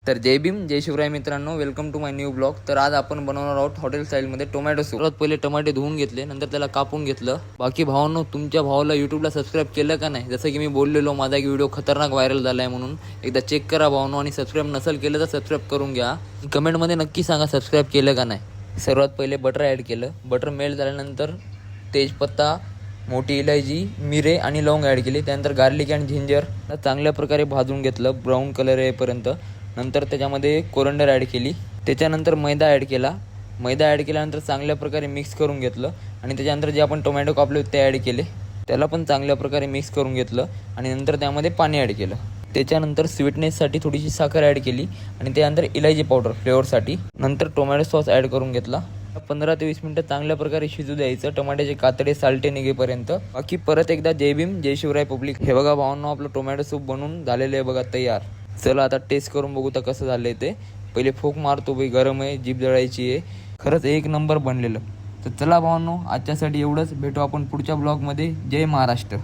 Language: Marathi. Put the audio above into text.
तर जय भीम जय शिवराय मित्रांनो, welcome to my new blog. तर आज आपण बनवणार आहोत हॉटेल स्टाईलमध्ये टोमॅटो सूप. सर्वात पहिले टमाटे धुवून घेतले, नंतर त्याला कापून घेतलं. बाकी भावांनो, तुमच्या भावाला यूट्यूबला सबस्क्राईब केलं का नाही? जसं की मी बोललेलो माझा एक व्हिडिओ खतरनाक व्हायरल झाला आहे म्हणून एकदा चेक करा भावांनो, आणि सबस्क्राईब नसेल केलं तर सबस्क्राईब करून घ्या. कमेंटमध्ये नक्की सांगा सबस्क्राईब केलं का नाही. सर्वात पहिले बटर ॲड केलं. बटर मेल्ट झाल्यानंतर तेजपत्ता, मोठी इलायची, मिरे आणि लवंग ॲड केली. त्यानंतर गार्लिक अँड जिंजर चांगल्या प्रकारे भाजून घेतलं ब्राऊन कलर येईपर्यंत. नंतर त्याच्यामध्ये कोरंडर ॲड केली. त्याच्यानंतर मैदा ॲड केला. मैदा ॲड केल्यानंतर चांगल्या प्रकारे मिक्स करून घेतलं आणि त्याच्यानंतर जे आपण टोमॅटो कापले ते ॲड केले. त्याला पण चांगल्या प्रकारे मिक्स करून घेतलं आणि नंतर त्यामध्ये पाणी ॲड केलं. त्याच्यानंतर स्वीटनेससाठी थोडीशी साखर ॲड केली आणि त्यानंतर इलायची पावडर फ्लेवरसाठी. नंतर टोमॅटो सॉस ॲड करून घेतला. 15 ते 20 मिनटं चांगल्या प्रकारे शिजू द्यायचं, टमाट्याचे कातडे सालटे निघेपर्यंत. बाकी परत एकदा जय भीम जय शिवराय पब्लिक. हे बघा भावांनो, आपलं टोमॅटो सूप बनवून झालेलं आहे बघा, तयार. चला आता टेस्ट करून बघू तर कसं झालंय ते. पहिले फोक मारतो बाई, गरम आहे, जीभ जळायची आहे. खरंच एक नंबर बनलेलं. तर चला भावांनो, आजच्यासाठी एवढंच. भेटू आपण पुढच्या ब्लॉगमध्ये. जय महाराष्ट्र.